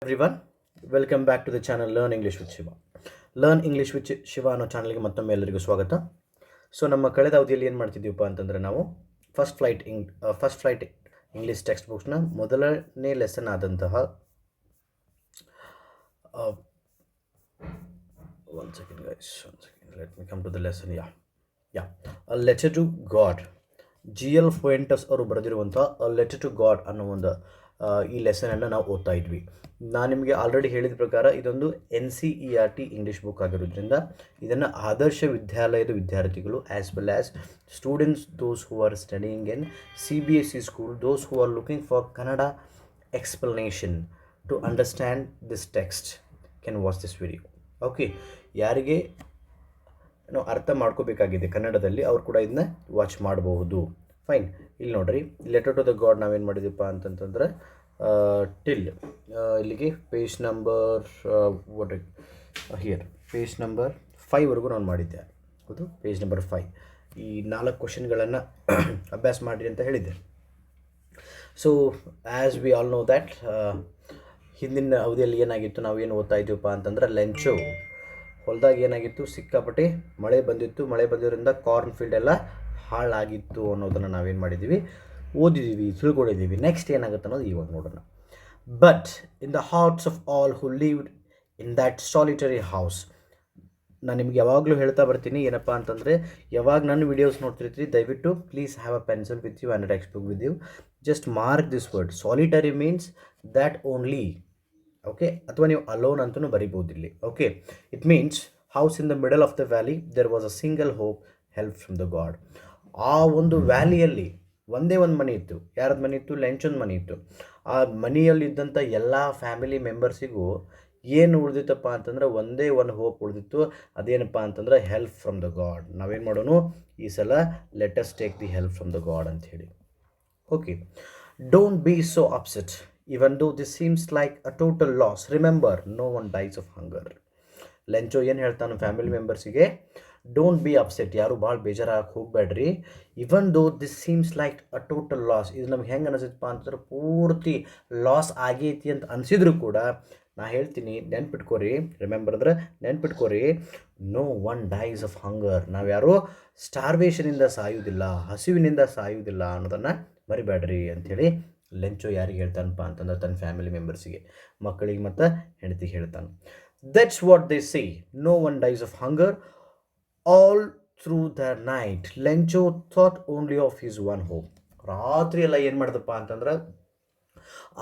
everyone, welcome back to the channel Learn English with Shiva. Learn English with Shiva ಅನ್ನೋ ಚಾನಲ್ಗೆ ಮತ್ತೊಮ್ಮೆ ಎಲ್ಲರಿಗೂ ಸ್ವಾಗತ. ಸೊ ನಮ್ಮ ಕಳೆದ ಅವಧಿಯಲ್ಲಿ ಏನು ಮಾಡ್ತಿದ್ದೀವಪ್ಪ ಅಂತಂದರೆ ನಾವು ಫಸ್ಟ್ ಫ್ಲೈಟ್ ಇಂಗ್ಲೀಷ್ ಟೆಕ್ಸ್ಟ್ ಬುಕ್ಸ್ನ ಮೊದಲನೇ ಲೆಸನ್ ಆದಂತಹ one second guys, let me come to the lesson. A letter to God. GL Fuentes ಅವರು ಬರೆದಿರುವಂಥ ಅ ಲೆಟರ್ ಟು ಗಾಡ್ ಅನ್ನೋ ಒಂದು ಈ ಲೆಸನನ್ನು ನಾವು ಓದ್ತಾ ಇದ್ವಿ. ನಾನು ನಿಮಗೆ ಆಲ್ರೆಡಿ ಹೇಳಿದ ಪ್ರಕಾರ ಇದೊಂದು NCERT ಇಂಗ್ಲೀಷ್ ಬುಕ್ ಆಗಿರೋದ್ರಿಂದ ಇದನ್ನು ಆದರ್ಶ ವಿದ್ಯಾಲಯದ ವಿದ್ಯಾರ್ಥಿಗಳು as well as students those who are studying in CBSE school, those who are looking for Kannada explanation to understand this text can watch this video. Okay, ಯಾರಿಗೆ ನಾವು ಅರ್ಥ ಮಾಡ್ಕೋಬೇಕಾಗಿದೆ ಕನ್ನಡದಲ್ಲಿ ಅವ್ರು ಕೂಡ ಇದನ್ನ ವಾಚ್ ಮಾಡಬಹುದು. ಫೈನ್, ಇಲ್ಲಿ ನೋಡ್ರಿ, ಲೆಟರ್ ಟು ದ ಗಾಡ್ ನಾವೇನು ಮಾಡಿದ್ದೀವಪ್ಪ ಅಂತಂತಂದ್ರೆ ಟಿಲ್ ಇಲ್ಲಿಗೆ ಪೇಜ್ ನಂಬರ್ ಪೇಜ್ ನಂಬರ್ 5ವರೆಗೂ ನಾನು ಮಾಡಿದ್ದೆ. ಹೌದು, ಪೇಜ್ ನಂಬರ್ 5 ಈ 4 ಕ್ವಶನ್ಗಳನ್ನು ಅಭ್ಯಾಸ ಮಾಡಿರಿ ಅಂತ ಹೇಳಿದ್ದೆ. So as we all know that ಹಿಂದಿನ ಅವಧಿಯಲ್ಲಿ ಏನಾಗಿತ್ತು, ನಾವು ಏನು ಓದ್ತಾ ಇದ್ದೀವಪ್ಪ ಅಂತಂದ್ರೆ ಲೆಂಚು ಹೊಲದಾಗ ಏನಾಗಿತ್ತು, ಸಿಕ್ಕಾಪಟ್ಟೆ ಮಳೆ ಬಂದಿರೋದ್ರಿಂದ ಕಾರ್ನ್ ಫೀಲ್ಡ್ ಎಲ್ಲ ಹಾಳಾಗಿತ್ತು ಅನ್ನೋದನ್ನು ನಾವೇನು ಮಾಡಿದ್ದೀವಿ, ಓದಿದ್ದೀವಿ, ತಿಳ್ಕೊಂಡಿದ್ದೀವಿ. ನೆಕ್ಸ್ಟ್ ಏನಾಗುತ್ತೆ ಅನ್ನೋದು ಇವಾಗ ನೋಡೋಣ. But in the arts of all who lived in that solitary house. ನಾನು ನಿಮ್ಗೆ ಯಾವಾಗಲೂ ಹೇಳ್ತಾ ಬರ್ತೀನಿ, ಏನಪ್ಪ ಅಂತಂದರೆ ಯಾವಾಗ ನನ್ನ ವೀಡಿಯೋಸ್ ನೋಡ್ತಿರ್ತೀರಿ ದಯವಿಟ್ಟು please have a pencil with you and a textbook with you. Just mark this word solitary means that only. Okay, ಅಥವಾ ನೀವು ಅಲೋನ್ ಅಂತಲೂ ಬರಿಬೋದು ಇಲ್ಲಿ. Okay, it means house in the middle of the valley there was a single hope, help from the god. ಆ ಒಂದು ವ್ಯಾಲಿಯಲ್ಲಿ ಒಂದೇ ಒಂದು ಮನೆ ಇತ್ತು. ಯಾರದ್ದು ಮನೆ ಇತ್ತು? ಲೆಂಚೊಂದು ಮನೆ ಇತ್ತು. ಆ ಮನೆಯಲ್ಲಿದ್ದಂಥ ಎಲ್ಲ ಫ್ಯಾಮಿಲಿ ಮೆಂಬರ್ಸಿಗೂ ಏನು ಉಳಿದಿತ್ತಪ್ಪ ಅಂತಂದ್ರೆ ಒಂದೇ ಒಂದು ಹೋಪ್ ಉಳಿದಿತ್ತು. ಅದೇನಪ್ಪ ಅಂತಂದ್ರೆ ಹೆಲ್ಪ್ ಫ್ರಮ್ ದ ಗಾಡ್. ನಾವೇನು ಮಾಡೋಣ ಈ ಸಲ let us take the help from the God ಅಂಥೇಳಿ. Okay, don't be so upset even though this seems like a total loss. Remember, no one dies of hunger. ಲೆಂಚೋ ಏನು ಹೇಳ್ತಾನೆ family ಮೆಂಬರ್ಸಿಗೆ, don't be upset, ಯಾರು ಭಾಳ ಬೇಜಾರಾಗಿ ಹೋಗಬೇಡ್ರಿ. ಇವನ್ ದೋ this seems like a total loss, ಇದು ನಮ್ಗೆ ಹೆಂಗೆ ಅನಿಸುತ್ತಪ್ಪ ಅಂತಂದ್ರೆ ಪೂರ್ತಿ ಲಾಸ್ ಆಗೈತಿ ಅಂತ ಅನಿಸಿದ್ರು ಕೂಡ ನಾ ಹೇಳ್ತೀನಿ, ನೆನ್ಪಿಟ್ಕೋರಿ, ರಿಮೆಂಬರ್ ಅಂದ್ರೆ ನೆನ್ಪಿಟ್ಕೋರಿ, ನೋ ಒನ್ ಡೈಸ್ ಆಫ್ ಹಂಗರ್. ನಾವು ಯಾರೂ ಸ್ಟಾರ್ವೇಷನಿಂದ ಸಾಯುವುದಿಲ್ಲ, ಹಸಿವಿನಿಂದ ಸಾಯುವುದಿಲ್ಲ ಅನ್ನೋದನ್ನು ಮರಿಬೇಡ್ರಿ ಅಂಥೇಳಿ ಲೆಂಚೋ ಯಾರಿಗೆ ಹೇಳ್ತಾನಪ್ಪ ಅಂತಂದ್ರೆ ತನ್ನ ಫ್ಯಾಮಿಲಿ ಮೆಂಬರ್ಸಿಗೆ, ಮಕ್ಕಳಿಗೆ ಮತ್ತು ಹೆಂಡತಿಗೆ ಹೇಳ್ತಾನೆ. That's what they say, no one dies of hunger all through the night. Lencho thought only of his one hope. ರಾತ್ರಿ ಎಲ್ಲ ಏನು ಮಾಡ್ದಪ್ಪ ಅಂತಂದ್ರೆ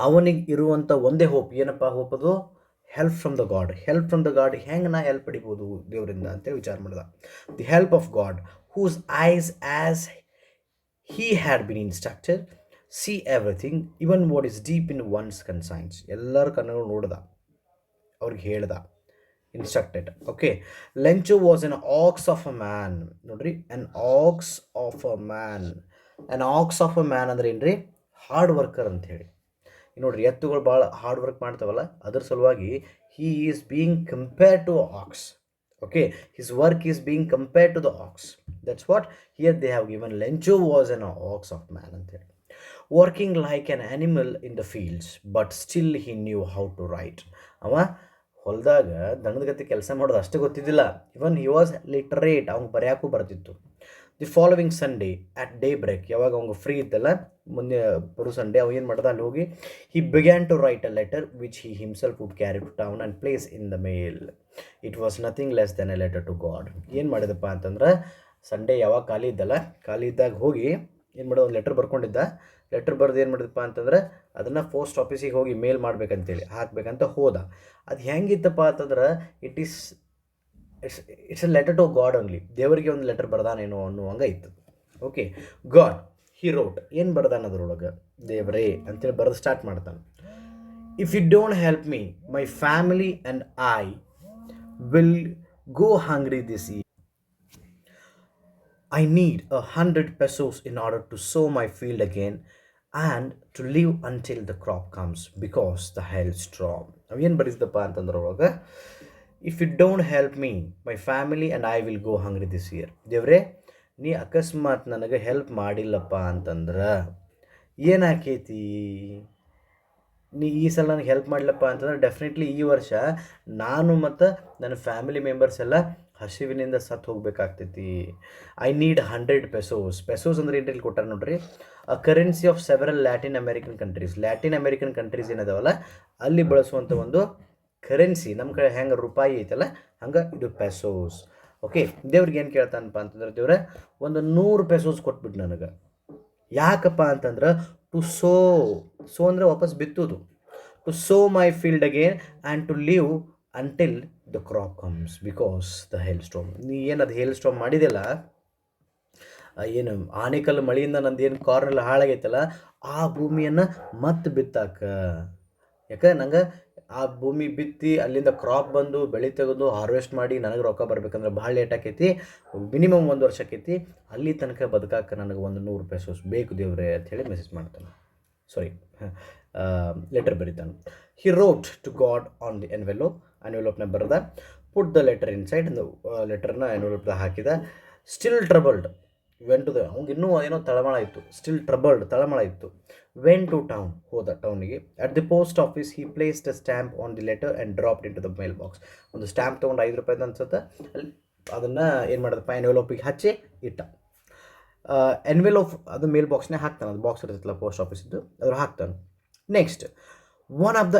ಅವನಿಗೆ ಇರುವಂಥ ಒಂದೇ ಹೋಪ್. ಏನಪ್ಪ ಹೋಪ್ ಅದು? Help from the God. Help from the God, ಹೆಂಗೆ ನಾ ಹೆಲ್ಪ್ ಪಡಿಬೋದು ದೇವರಿಂದ ಅಂತೇಳಿ ವಿಚಾರ ಮಾಡಿದ. The help of God whose eyes as he had been instructed see everything even what is deep in one's conscience. ಎಲ್ಲರ ಕಣ್ಣುಗಳು ನೋಡ್ದ, ಅವ್ರಿಗೆ ಹೇಳ್ದ, instructed. Okay, Lencho was an ox of a man. ನೋಡ್ರಿ, an ox of a man. An ox of a man ಅಂದ್ರೆ ಏನ್ರಿ? Hard worker ಅಂತ ಹೇಳಿ. ನೋಡ್ರಿ, ಎತ್ತುಗಳು ಭಾಳ ಹಾರ್ಡ್ ವರ್ಕ್ ಮಾಡ್ತಾವಲ್ಲ, ಅದ್ರ ಸಲುವಾಗಿ he is being compared to ox. Okay, his work is being compared to the ox. That's what here they have given. Lencho was an ox of man ಅಂತೇಳಿ. Working like an animal in the fields but still he knew how to write. ಅವ ಹೊಲದಾಗ ದನದ ಗತಿ ಕೆಲಸ ಮಾಡೋದು ಅಷ್ಟೇ ಗೊತ್ತಿದ್ದಿಲ್ಲ. ಇವನ್ he was literate, ಅವ್ನಿಗೆ ಬರೆಯೋಕ್ಕೂ ಬರ್ತಿತ್ತು. The following Sunday at daybreak, ಯಾವಾಗ ಅವ್ನಿಗೆ ಫ್ರೀ ಇದ್ದಲ್ಲ ಮುಂದೆ ಬರೋ ಸಂಡೇ, ಅವ ಏನು ಮಾಡ್ದ, ಅಲ್ಲಿ ಹೋಗಿ he began to write a letter which he himself would carry to town and place in the mail. It was nothing less than a letter to god. ಏನು ಮಾಡಿದಪ್ಪ ಅಂತಂದ್ರೆ ಸಂಡೇ ಯಾವಾಗ ಖಾಲಿ ಇದ್ದಲ್ಲ, ಖಾಲಿ ಇದ್ದಾಗ ಹೋಗಿ ಏನು ಮಾಡೋದು, ಒಂದು ಲೆಟರ್ ಬರ್ಕೊಂಡಿದ್ದ. ಲೆಟರ್ ಬರೆದು ಏನು ಮಾಡಿದಪ್ಪ ಅಂತಂದ್ರೆ ಅದನ್ನು ಪೋಸ್ಟ್ ಆಫೀಸಿಗೆ ಹೋಗಿ ಮೇಲ್ ಮಾಡ್ಬೇಕಂತೇಳಿ ಹಾಕ್ಬೇಕಂತ ಹೋದ. ಅದು ಹೆಂಗಿತ್ತಪ್ಪ ಅಂತಂದ್ರೆ it's a letter to god only. ದೇವರಿಗೆ ಒಂದು ಲೆಟರ್ ಬರ್ದಾನೇನೋ ಅನ್ನುವಂಗೆ ಇತ್ತು. ಓಕೆ, ಗಾಡ್ ಹಿ ರೋಟ್, ಏನು ಬರ್ದಾನ ಅದ್ರೊಳಗೆ, ದೇವರೇ ಅಂತೇಳಿ ಬರೆದು ಸ್ಟಾರ್ಟ್ ಮಾಡ್ತಾನೆ. If you don't help me my family and I will go hungry this year. I need 100 pesos in order to sow my field again and to live until the crop comes because the hailstorm. ಏನು ಬರೆಸಿದಪ್ಪ ಅಂತಂದ್ರೆ ಒಳಗೆ, if you don't help me my family and I will go hungry this year. ದೇವ್ರೆ, ನೀ ಅಕಸ್ಮಾತ್ ನನಗೆ help ಮಾಡಿಲ್ಲಪ್ಪ ಅಂತಂದ್ರೆ ಏನಾಕೈತಿ? ನೀ ಈ ಸಲ ನನಗೆ ಹೆಲ್ಪ್ ಮಾಡಲಪ್ಪ ಅಂತಂದ್ರೆ ಡೆಫಿನೆಟ್ಲಿ ಈ ವರ್ಷ ನಾನು ಮತ್ತು ನನ್ನ ಫ್ಯಾಮಿಲಿ ಮೆಂಬರ್ಸ್ ಎಲ್ಲ ಹಸಿವಿನಿಂದ ಸತ್ತು ಹೋಗ್ಬೇಕಾಗ್ತೈತಿ. I need 100 ಪೆಸೋಸ್. ಪೆಸೋಸ್ ಅಂದ್ರೆ ಏನು ಕೊಟ್ಟಾರ ನೋಡ್ರಿ, a currency of several Latin American countries. Latin American countries ಏನದಾವಲ್ಲ ಅಲ್ಲಿ ಬಳಸುವಂಥ ಒಂದು ಕರೆನ್ಸಿ. ನಮ್ಮ ಕಡೆ ಹೆಂಗೆ ರೂಪಾಯಿ ಐತಲ್ಲ ಹಂಗೆ ಇದು ಪೆಸೋಸ್. ಓಕೆ, ದೇವ್ರಿಗೆ ಏನು ಕೇಳ್ತಾನಪ್ಪ ಅಂತಂದ್ರೆ ದೇವ್ರ ಒಂದು 100 ಪೆಸೋಸ್ ಕೊಟ್ಬಿಟ್ಟು ನನಗೆ. ಯಾಕಪ್ಪ ಅಂತಂದ್ರೆ ಟು ಸೋ ಅಂದರೆ ವಾಪಸ್ ಬಿತ್ತೋದು. To sow my field again and to live until the crop comes because the hail storm. ನೀ ಏನು ಅದು ಹೇಲ್ ಸ್ಟೋಮ್ ಮಾಡಿದೆಲ್ಲ, ಏನು ಆನೆಕಲ್ಲು ಮಳೆಯಿಂದ ನಂದು ಏನು ಕಾರ್ನೆಲ್ಲ ಹಾಳಾಗೈತಲ್ಲ ಆ ಭೂಮಿಯನ್ನು ಮತ್ತೆ ಬಿತ್ತಾಕ. ಯಾಕೆ ನಂಗೆ ಆ ಭೂಮಿ ಬಿತ್ತಿ ಅಲ್ಲಿಂದ ಕ್ರಾಪ್ ಬಂದು ಬೆಳೆ ತೆಗೆದು ಹಾರ್ವೆಸ್ಟ್ ಮಾಡಿ ನನಗೆ ರೊಕ್ಕ ಬರ್ಬೇಕಂದ್ರೆ ಭಾಳ ಲೇಟ್ ಆಕೈತಿ. ಮಿನಿಮಮ್ 1 ವರ್ಷ ಆಕೈತಿ. ಅಲ್ಲಿ ತನಕ ಬದುಕಾಕ ನನಗೆ ಒಂದು 100 ಪೆಸೋಸ್ ಬೇಕು ದೇವ್ರೆ ಅಂಥೇಳಿ ಮೆಸೇಜ್ ಮಾಡ್ತಾನೆ. ಸಾರಿ, ಲೆಟರ್ ಬರೀತಾನೆ. He wrote to God on the ಎನ್ವೆಲೋಪ್ನ ಬರೆದ. Put the letter inside. ಲೆಟರ್ನ ಎನ್ವೆಲೋಪ್ದಾಗ ಹಾಕಿದ. Still troubled went to the, ಅವ್ನಿಗೆ ಇನ್ನೂ ಏನೋ ತಳಮಳ ಇತ್ತು. ಸ್ಟಿಲ್ ಟ್ರಬಲ್ಡ್, ತಳಮಳ ಇತ್ತು. ವೆನ್ ಟು ಟೌನ್, ಹೋದ ಟೌನಿಗೆ. At the post office he placed a stamp on the letter and dropped into the mail box. ಒಂದು ಸ್ಟ್ಯಾಂಪ್ ತೊಗೊಂಡು ₹5 ಅನ್ಸುತ್ತೆ, ಅಲ್ಲಿ ಅದನ್ನು ಏನು ಮಾಡೋದಪ್ಪ ಎನ್ವೆಲೋಪಿಗೆ ಹಚ್ಚಿ ಇಟ್ಟ. ಎನ್ವೆಲೋಪ್ ಅದು ಮೇಲ್ ಬಾಕ್ಸ್ನೇ ಹಾಕ್ತಾನೆ. ಅದು ಬಾಕ್ಸ್ ಇರ್ತೈತಲ್ಲ ಪೋಸ್ಟ್ ಆಫೀಸಿದ್ದು, ಅದ್ರ ಹಾಕ್ತಾನೆ. Next, one of the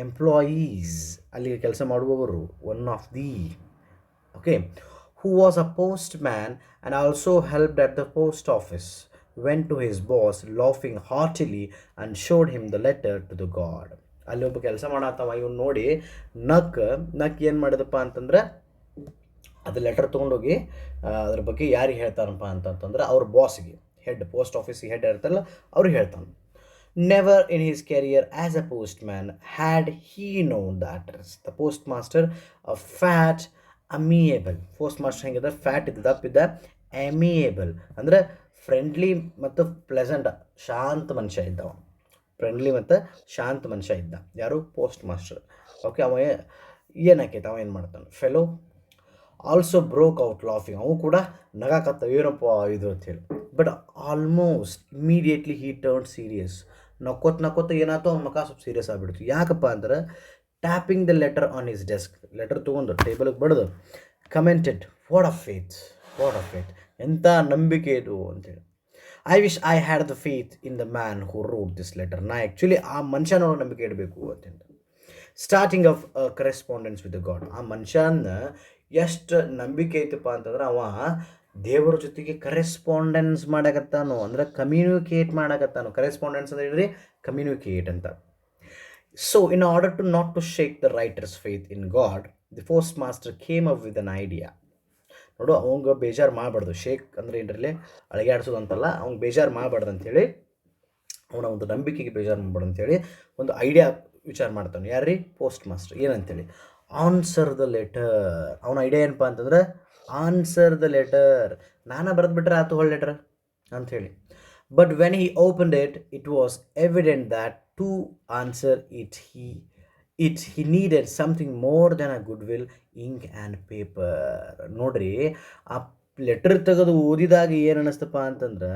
employees ಅಲ್ಲಿ ಕೆಲಸ ಮಾಡುವವರು, one of the, okay, who was a postman and also helped at the post office, went to his boss laughing heartily and showed him the letter to the God. ಅಲ್ಲಿ ಒಬ್ಬ ಕೆಲಸ ಮಾಡತ್ತವ, ಇವನು ನೋಡಿ ನಕ್ ಏನು ಮಾಡಿದಪ್ಪ ಅಂತಂದ್ರೆ ಅದು ಲೆಟರ್ ತೊಗೊಂಡೋಗಿ ಅದ್ರ ಬಗ್ಗೆ ಯಾರಿಗೆ ಹೇಳ್ತಾನಪ್ಪ ಅಂತಂತಂದ್ರೆ ಅವ್ರ ಬಾಸ್ಗೆ, ಹೆಡ್, ಪೋಸ್ಟ್ ಆಫೀಸಿಗೆ ಹೆಡ್ ಇರ್ತಾರಲ್ಲ ಅವ್ರಿಗೆ ಹೇಳ್ತಾನೆ. Never in his career as a postman had he known the address. The postmaster, a fat, amiable. Postmaster ಹೆಂಗಿದ, ಫ್ಯಾಟ್ ಇದ್ದ, ದಪ್ಪಿದ್ದ, ಅಮಿಯೇಬಲ್ ಅಂದರೆ ಫ್ರೆಂಡ್ಲಿ ಮತ್ತು ಪ್ಲೆಸೆಂಟ್, ಶಾಂತ ಮನುಷ್ಯ ಇದ್ದವ. ಫ್ರೆಂಡ್ಲಿ ಮತ್ತು ಶಾಂತ ಮನುಷ್ಯ ಇದ್ದ ಯಾರು, ಪೋಸ್ಟ್ ಮಾಸ್ಟರ್. ಓಕೆ, ಅವ ಏನಾಕೈತೆ, ಅವ ಏನು ಮಾಡ್ತಾನೆ, fellow also broke out laughing. ಅವು ಕೂಡ ನಗಾಕತ್ತ, ಏನಪ್ಪ ಇದು ಅಂತೇಳಿ. But almost immediately he turn serious. ನಕ್ಕೋತ ಏನಾಯ್ತು, ಅವ್ನ ಮುಖ ಸ್ವಲ್ಪ ಸೀರಿಯಸ್ ಆಗಿಬಿಡ್ತು. ಯಾಕಪ್ಪ ಅಂದ್ರೆ tapping the letter on his desk. ಲೆಟರ್ ತೊಗೊಂಡು ಟೇಬಲ್ಗೆ ಬಡ್ದು ಕಮೆಂಟೆಡ್, ವಾಟ್ ಆಫ್ ಫೇತ್, ಎಂಥ ನಂಬಿಕೆ ಇದು ಅಂತೇಳಿ. I wish I had the faith in the man who wrote this letter. ನಾ ಆ್ಯಕ್ಚುಲಿ ಆ ಮನುಷ್ಯನೊಳಗೆ ನಂಬಿಕೆ ಇಡಬೇಕು ಅಂತೇಳಿ. Starting of correspondence with god. ಆ ಮನುಷ್ಯನ ಎಷ್ಟು ನಂಬಿಕೆ ಐತಪ್ಪ ಅಂತಂದ್ರೆ ಅವ ದೇವರ ಜೊತೆಗೆ ಕರೆಸ್ಪಾಂಡೆನ್ಸ್ ಮಾಡಕತ್ತಾನು, ಅಂದ್ರೆ ಕಮ್ಯುನಿಕೇಟ್ ಮಾಡಕತ್ತಾನು. ಕರೆಸ್ಪಾಂಡೆನ್ಸ್ ಅಂದ್ರೆ ಹೇಳ್ರಿ ಕಮ್ಯುನಿಕೇಟ್ ಅಂತ. So, in order to not to shake the writer's faith in God, the postmaster came up with an idea. ನೋಡು, ಅವಂಗೆ ಬೇಜಾರು ಮಾಡಬಾರ್ದು. ಶೇಕ್ ಅಂದರೆ ಏನರಲ್ಲಿ ಅಳಗ್ಯಾಡ್ಸೋದು ಅಂತಲ್ಲ, ಅವ್ನಿಗೆ ಬೇಜಾರು ಮಾಡಬಾರ್ದು ಅಂಥೇಳಿ, ಅವನ ಒಂದು ನಂಬಿಕೆಗೆ ಬೇಜಾರು ಮಾಡಬಾರ್ದು ಅಂಥೇಳಿ ಒಂದು ಐಡಿಯಾ ವಿಚಾರ ಮಾಡ್ತಾನೆ. ಯಾರ್ರೀ, ಪೋಸ್ಟ್ ಮಾಸ್ಟರ್. ಏನಂತೇಳಿ, ಆನ್ಸರ್ ದ ಲೆಟರ್. ಅವನ ಐಡಿಯಾ ಏನಪ್ಪ ಅಂತಂದ್ರೆ ಆನ್ಸರ್ ದ ಲೆಟರ್. ನಾನು ಬರೆದ್ಬಿಟ್ರೆ ಆತು ಹೊಳ್ಳೆ ಲೆಟರ್ ಅಂಥೇಳಿ. But when he opened it, it was evident that to answer it, he needed something more than a goodwill, ink and paper. ನೋಡ್ರಿ, ಆ ಲೆಟರ್ ತೆಗೆದು ಓದಿದಾಗ ಏನು ಅನ್ನಿಸ್ತಪ್ಪ ಅಂತಂದ್ರೆ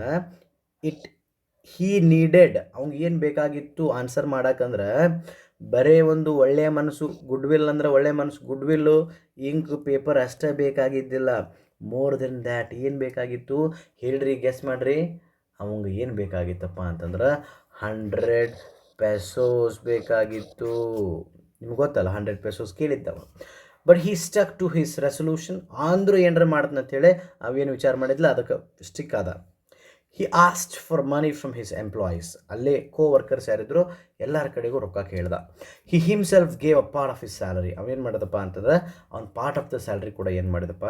he needed, ಅವ್ನಿಗೆ ಏನು ಬೇಕಾಗಿತ್ತು ಆನ್ಸರ್ ಮಾಡೋಕ್ಕಂದ್ರೆ ಬರೇ ಒಂದು ಒಳ್ಳೆಯ ಮನಸ್ಸು, ಗುಡ್ವಿಲ್ ಅಂದ್ರೆ ಒಳ್ಳೆಯ ಮನಸ್ಸು, ಗುಡ್ವಿಲ್ಲು, ಇಂಕ್, ಪೇಪರ್ ಅಷ್ಟೇ ಬೇಕಾಗಿದ್ದಿಲ್ಲ. ಮೋರ್ ದೆನ್ ದ್ಯಾಟ್ ಏನು ಬೇಕಾಗಿತ್ತು ಹೇಳ್ರಿ, ಗೆಸ್ ಮಾಡಿರಿ. ಅವಂಗೆ ಏನು ಬೇಕಾಗಿತ್ತಪ್ಪ ಅಂತಂದ್ರೆ 100 ಪೆಸೋಸ್ ಬೇಕಾಗಿತ್ತು. ನಿಮ್ಗೆ ಗೊತ್ತಲ್ಲ 100 ಪೆಸೋಸ್ ಕೇಳಿದ್ದವ. But he stuck to his resolution. ಅಂದರೂ ಏನಾರ ಮಾಡ್ತಾನೆ ಅಂತೇಳಿ ಅವೇನು ವಿಚಾರ ಮಾಡಿದ್ಲ ಅದಕ್ಕೆ ಸ್ಟಿಕ್ ಆದ. He asked for money from his employees. ಅಲ್ಲೇ ವರ್ಕರ್ಸ್ ಯಾರಿದ್ರು ಎಲ್ಲರ ಕಡೆಗೂ ರೊಕ್ಕ ಕೇಳ್ದ. ಹಿ himself gave a part of his salary. ಅವೇನು ಮಾಡಿದಪ್ಪ ಅಂತಂದ್ರೆ ಅವ್ನ ಪಾರ್ಟ್ ಆಫ್ ದ ಸ್ಯಾಲ್ರಿ ಕೂಡ ಏನು ಮಾಡಿದಪ್ಪ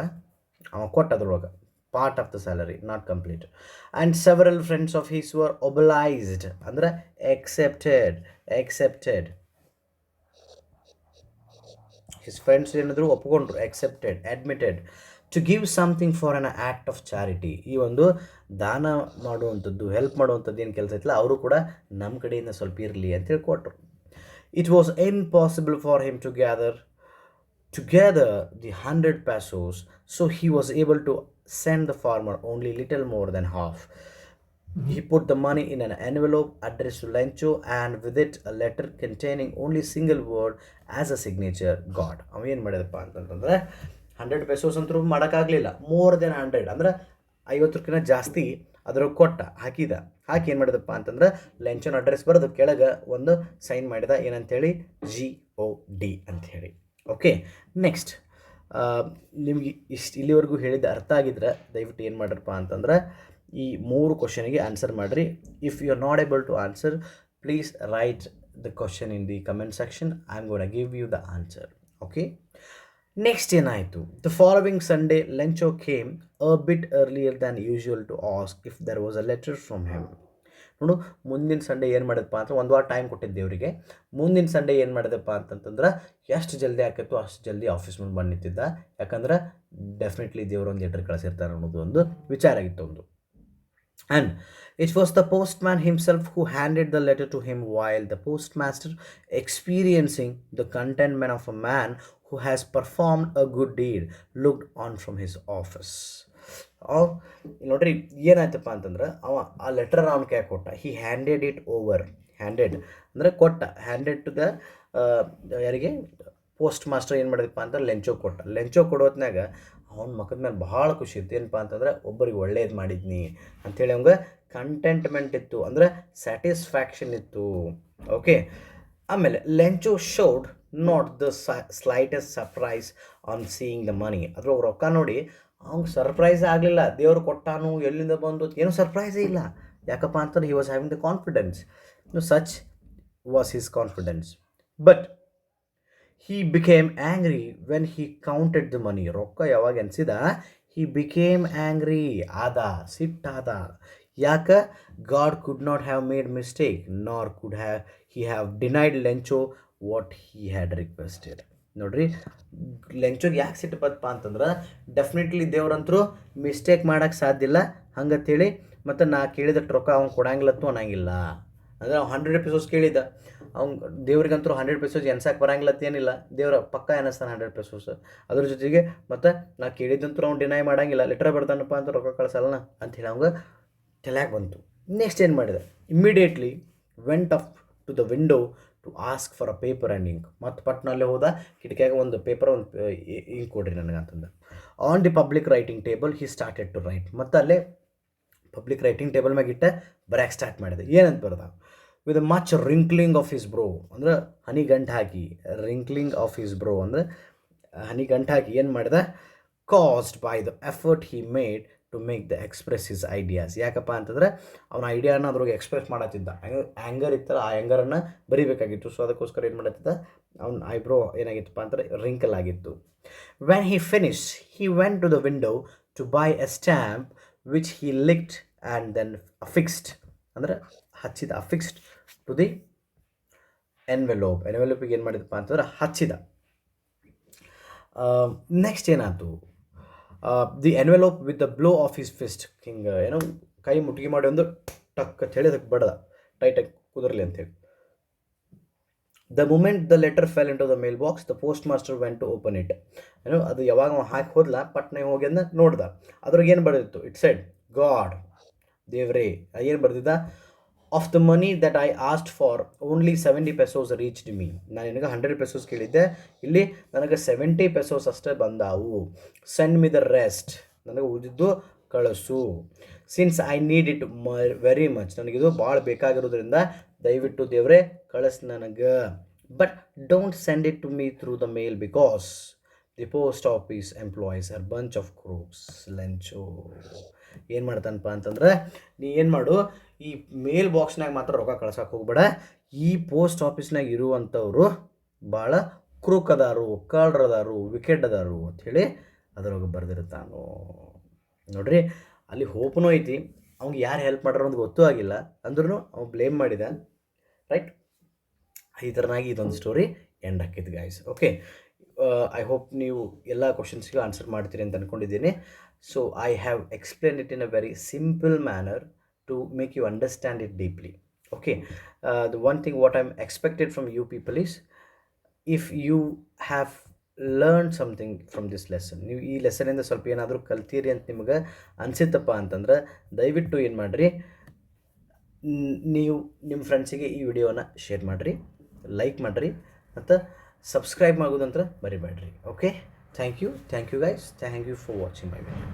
ಅವ ಕೊಟ್ಟದ್ರೊಳಗೆ, part of the salary, not complete. And several friends of his were obliged, ಅಂದ್ರೆ accepted. His friends ಏನಾದ್ರು ಒಪ್ಕೊಂಡ್ರು, admitted to give something for an act of charity. ಈ ಒಂದು ದಾನ ಮಾಡುವಂಥದ್ದು, ಹೆಲ್ಪ್ ಮಾಡುವಂಥದ್ದು ಏನು ಕೆಲಸ ಐತಲ್ಲ ಅವರು ಕೂಡ ನಮ್ಮ ಕಡೆಯಿಂದ ಸ್ವಲ್ಪ ಇರಲಿ ಅಂತೇಳಿ ಕೊಟ್ಟರು. It was impossible for him to gather together the 100 pesos, so he was able to send the farmer only little more than half. He put the money in an envelope addressed to Lencho and with it a letter containing only single word as a signature, God. ಅವ ಏನು ಮಾಡಿದಪ್ಪ ಅಂತಂತಂದ್ರೆ 100 ಪೆಸೋಸ್ ಅಂತೂ ಮಾಡೋಕ್ಕಾಗಲಿಲ್ಲ, more than 100 ಅಂದ್ರೆ 50 ರೂಪಾಯಿನ ಜಾಸ್ತಿ ಅದ್ರಾಗ ಕೊಟ್ಟ ಹಾಕಿದ. ಹಾಕಿ ಏನು ಮಾಡಿದಪ್ಪ ಅಂತಂದ್ರೆ ಲೆಂಚೋನ ಅಡ್ರೆಸ್ ಬರೆದು ಕೆಳಗೆ ಒಂದು ಸೈನ್ ಮಾಡಿದ, ಏನಂತೇಳಿ GOD ಅಂಥೇಳಿ. ಓಕೆ, ನೆಕ್ಸ್ಟ್ ನಿಮ್ಗೆ ಇಲ್ಲಿವರೆಗೂ ಹೇಳಿದ ಅರ್ಥ ಆಗಿದ್ರೆ ದಯವಿಟ್ಟು ಏನು ಮಾಡ್ರಪ್ಪ ಅಂತಂದ್ರೆ ಈ 3 ಕ್ವಶನಿಗೆ ಆನ್ಸರ್ ಮಾಡಿರಿ. If you are not able to answer, please write the question in the comment section. I am gonna give you the answer. Okay, next ಏನಾಯಿತು? The following Sunday Lencho came a bit earlier than usual to ask if there was a letter from him. ನೋಡು, ಮುಂದಿನ Sunday ಏನು ಮಾಡಿದಪ್ಪ ಅಂತ ಒಂದು ವಾರ time ಕೊಟ್ಟಿದ್ದೆ ಅವರಿಗೆ. ಮುಂದಿನ ಸಂಡೇ ಏನು ಮಾಡಿದಪ್ಪ ಅಂತಂತಂದ್ರೆ ಎಷ್ಟು ಜಲ್ದಿ ಆಕೈತು ಅಷ್ಟು ಜಲ್ದಿ ಆಫೀಸ್ ಮುಂದೆ ಬಂದು ನಿಂತಿದ್ದ. ಯಾಕಂದ್ರೆ ಡೆಫಿನೆಟ್ಲಿ ದೇವರು ಒಂದು ಲೆಟರ್ ಕಳಿಸಿರ್ತಾರೆ ಅನ್ನೋದು ಒಂದು ವಿಚಾರ ಆಗಿತ್ತು ಒಂದು. And it was the postman himself who handed the letter to him, while the postmaster, experiencing the contentment of a man who has performed a good deed, looked on from his office. ನೋಡ್ರಿ ಏನಾಯ್ತಪ್ಪ ಅಂತಂದ್ರೆ ಅವ ಆ letter ಅವನ ಕೈ ಕೊಟ್ಟ. ಹಿ handed it over. Handed ಅಂದರೆ ಕೊಟ್ಟ. ಹ್ಯಾಂಡೆಡ್ ಟು ದ ಯಾರಿಗೆ? ಪೋಸ್ಟ್ ಮಾಸ್ಟರ್ ಏನು ಮಾಡಿದಪ್ಪ ಅಂತ ಲೆಂಚೋ ಕೊಟ್ಟ. ಲೆಂಚೋ ಕೊಡೋತ್ನಾಗ ಅವ್ನ ಮಕ್ಕದ ಮೇಲೆ ಭಾಳ ಖುಷಿ ಇತ್ತು. ಏನಪ್ಪ ಅಂತಂದ್ರೆ ಒಬ್ಬರಿಗೆ ಒಳ್ಳೇದು ಮಾಡಿದ್ನಿ ಅಂಥೇಳಿ ಅವಂಗೆ ಕಂಟೆಂಟ್ಮೆಂಟ್ ಇತ್ತು, ಅಂದರೆ ಸ್ಯಾಟಿಸ್ಫ್ಯಾಕ್ಷನ್ ಇತ್ತು. ಓಕೆ, ಆಮೇಲೆ Lencho showed not the slightest surprise on seeing the money. ಅದ್ರ ರೊಕ್ಕ ನೋಡಿ ಅವ್ನಿಗೆ ಸರ್ಪ್ರೈಸ್ ಆಗಲಿಲ್ಲ. ದೇವರು ಕೊಟ್ಟಾನು, ಎಲ್ಲಿಂದ ಬಂದು, ಏನೂ ಸರ್ಪ್ರೈಸೇ ಇಲ್ಲ. ಯಾಕಪ್ಪ ಅಂತಂದ್ರೆ he was having the confidence. Such was his confidence. But he became angry when he counted the money. ರೊಕ್ಕ ಯಾವಾಗ ಎನ್ಸಿದ, he became angry, ಆದ, ಸಿಟ್ಟಾದ. ಯಾಕೆ? God could not have made mistake, nor could he have denied Lencho what he had requested. ನೋಡ್ರಿ, ಲೆಂಚೋಗೆ ಯಾಕೆ ಸಿಟ್ಟು ಬತ್ತಪ್ಪ ಅಂತಂದ್ರೆ definitely ದೇವ್ರಂತರೂ mistake ಮಾಡೋಕ್ಕೆ ಸಾಧ್ಯ ಇಲ್ಲ ಹಂಗಂತೇಳಿ. ಮತ್ತು ನಾ ಕೇಳಿದ ರೊಕ್ಕ ಅವ್ನು ಕೊಡಂಗಿಲ್ಲತ್ತು ಅನ್ನಂಗಿಲ್ಲ. ಅಂದರೆ ಅವ್ನು 100 ಪೆಸೋಸ್ ಕೇಳಿದ್ದ, ಅವ್ನು ದೇವ್ರಿಗಂತೂ 100 ಪೆಸೋಸ್ ಎನ್ಸಕ್ಕೆ ಬರಂಗಿಲ್ಲತ್ತೇನಿಲ್ಲ. ದೇವ್ರ ಪಕ್ಕ ಎನಿಸ್ತಾನೆ 100 ಪೆಸೋಸ್. ಅದ್ರ ಜೊತೆಗೆ ಮತ್ತು ನಾ ಕೇಳಿದಂತೂ ಅವ್ನು ಡಿನೈ ಮಾಡೋಂಗಿಲ್ಲ. ಲೆಟರ್ ಬರ್ತಾನಪ್ಪ ಅಂತ ರೊಕ್ಕ ಕಳ್ಸಲ್ಲ ಅಂಥೇಳಿ ಅವಂಗೆ ತಲೆಯಾಗ ಬಂತು. ನೆಕ್ಸ್ಟ್ ಏನು ಮಾಡಿದೆ? Immediately went up to the window to ask for a paper and ink. ಮತ್ತು ಪಟ್ನಲ್ಲೇ ಹೋದ, ಕಿಟಕಿಯಾಗ ಒಂದು ಪೇಪರ್, ಒಂದು ಇಂಕ್ ಕೊಡ್ರಿ ನನಗೆ ಅಂತಂದು. On the public writing table he started to write. ಮತ್ತು ಅಲ್ಲೇ ಪಬ್ಲಿಕ್ ರೈಟಿಂಗ್ ಟೇಬಲ್ ಮ್ಯಾಗಿಟ್ಟೆ ಬರೆಯಕ್ಕೆ ಸ್ಟಾರ್ಟ್ ಮಾಡಿದೆ. ಏನಂತ ಬರ್ದ? With much wrinkling of his brow, ಅಂದ್ರೆ ಹನಿ ಗಂಟು ಹಾಕಿ. ರಿಂಕ್ಲಿಂಗ್ ಆಫ್ ಹಿಸ್ ಬ್ರೋ ಅಂದರೆ ಹನಿ ಗಂಟು ಹಾಕಿ ಏನು ಮಾಡಿದೆ? Caused by the effort he made to make the express his ideas. ಯಾಕಪ್ಪ ಅಂತಂದ್ರೆ ಅವನ ಐಡಿಯಾನ ಅದ್ರಾಗೆ ಎಕ್ಸ್ಪ್ರೆಸ್ ಮಾಡತ್ತಿದ್ದ. ಆ್ಯಂಗರ್ ಇತ್ತಲ್ಲ, ಆ ಆ್ಯಂಗರನ್ನು ಬರಿಬೇಕಾಗಿತ್ತು. ಸೊ ಅದಕ್ಕೋಸ್ಕರ ಏನು ಮಾಡತ್ತಿದ್ದ, ಅವ್ನ ಐಬ್ರೋ ಏನಾಗಿತ್ತಪ್ಪ ಅಂದರೆ ರಿಂಕಲ್ ಆಗಿತ್ತು. When he finish he went to the window to buy a stamp which he licked and then affixed, ಅಂದರೆ ಹಚ್ಚಿದ, ಅಫಿಕ್ಸ್ಡ್ ಟು ದಿ ಎನ್ವೆಲೋಪ್. ಎನ್ವೆಲೋಪಿಗೆ ಏನು ಮಾಡಿದಪ್ಪ ಅಂತಂದ್ರೆ ಹಚ್ಚಿದ. ನೆಕ್ಸ್ಟ್ ಏನಾಯ್ತು? The envelope with the blow of his fist. ಹಿಂಗೆ ಏನೋ ಕೈ ಮುಟ್ಟಿಗೆ ಮಾಡಿ ಒಂದು ಟಕ್ ಅಂತ ಹೇಳಿ ಅದಕ್ಕೆ ಬಡ್ದ, ಟೈಟಾಗಿ ಕುದರ್ಲಿ ಅಂತೇಳಿ. The moment the letter fell into the mail box the postmaster went to open it. ಏನೋ ಅದು ಯಾವಾಗ ಹಾಕಿ ಹೋದ್ಲ, ಪಟ್ನೆ ಹೋಗಿ ಅದನ್ನ ನೋಡ್ದ. ಅದ್ರಾಗ ಏನು ಬರೆದಿತ್ತು? ಇಟ್ ಸೆಡ್, ಗಾಡ್, ದೇವ್ರೇ. ಏನು ಬರ್ದಿದ್ದ? Of the money that I asked for only 70 pesos reached me. ನಾನು ನಿನಗೆ 100 ಪೆಸೋಸ್ ಕೇಳಿದ್ದೆ, ಇಲ್ಲಿ ನನಗೆ 70 ಪೆಸೋಸ್ ಅಷ್ಟೇ ಬಂದಾವು. ಸೆಂಡ್ ಮಿ ದ ರೆಸ್ಟ್, ನನಗೆ ಉಳಿದಿದ್ದು ಕಳಿಸು. Since I need it very much, ನನಗಿದು ಭಾಳ ಬೇಕಾಗಿರೋದ್ರಿಂದ ದಯವಿಟ್ಟು ದೇವ್ರೆ ಕಳಿಸ್ ನನಗೆ. But don't send it to me through the mail because the post office employees are bunch of crooks. Lencho ಏನು ಮಾಡ್ತಾನಪ್ಪ ಅಂತಂದ್ರೆ, ನೀ ಏನು ಮಾಡು, ಈ ಮೇಲ್ ಬಾಕ್ಸ್ನಾಗ ಮಾತ್ರ ರೊಕ್ಕ ಕಳ್ಸಕ್ಕೆ ಹೋಗ್ಬೇಡ. ಈ ಪೋಸ್ಟ್ ಆಫೀಸ್ನಾಗ ಇರುವಂಥವ್ರು ಭಾಳ ಕ್ರೂಕ್ ಅದಾರು, ಕಳ್ಳರದಾರು, ವಿಕೆಟ್ ಅದಾರು ಅಂಥೇಳಿ ಅದರೊಳಗೆ ಬರೆದಿರ್ತಾನು. ನೋಡ್ರಿ, ಅಲ್ಲಿ ಹೋಪ್ನೂ ಐತಿ. ಅವ್ನಿಗೆ ಯಾರು ಹೆಲ್ಪ್ ಮಾಡ್ಯಾರ ಅಂತ ಗೊತ್ತೂ ಆಗಿಲ್ಲ, ಅಂದ್ರೂ ಅವ್ನು ಬ್ಲೇಮ್ ಮಾಡಿದ. ರೈಟ್, ಈ ಥರನಾಗಿ ಇದೊಂದು ಸ್ಟೋರಿ ಎಂಡ್ ಹಾಕಿದ್ದು ಗಾಯ್ಸ್. ಓಕೆ, ಐ ಹೋಪ್ ನೀವು ಎಲ್ಲ ಕ್ವಶನ್ಸ್ಗೂ ಆನ್ಸರ್ ಮಾಡ್ತೀರಿ ಅಂತ ಅಂದ್ಕೊಂಡಿದ್ದೀನಿ. So I have explain it in a very simple manner to make you understand it deeply. Okay, the one thing what I'm expected from you people is, if you have learned something from this lesson, ನೀವು ಈ ಲೆಸನಿಂದ ಸ್ವಲ್ಪ ಏನಾದರೂ ಕಲ್ತೀರಿ ಅಂತ ನಿಮಗೆ ಅನಿಸುತ್ತಪ್ಪ ಅಂತಂದ್ರೆ ದಯವಿಟ್ಟು ಏನು ಮಾಡಿರಿ, ನೀವು ನಿಮ್ಮ ಫ್ರೆಂಡ್ಸಿಗೆ ಈ ವಿಡಿಯೋನ ಶೇರ್ ಮಾಡಿರಿ, ಲೈಕ್ ಮಾಡಿರಿ ಮತ್ತು ಸಬ್ಸ್ಕ್ರೈಬ್ ಆಗೋದಂತ್ರ ಮರಿಬೇಡ್ರಿ. Okay, thank you guys, thank you for watching my video.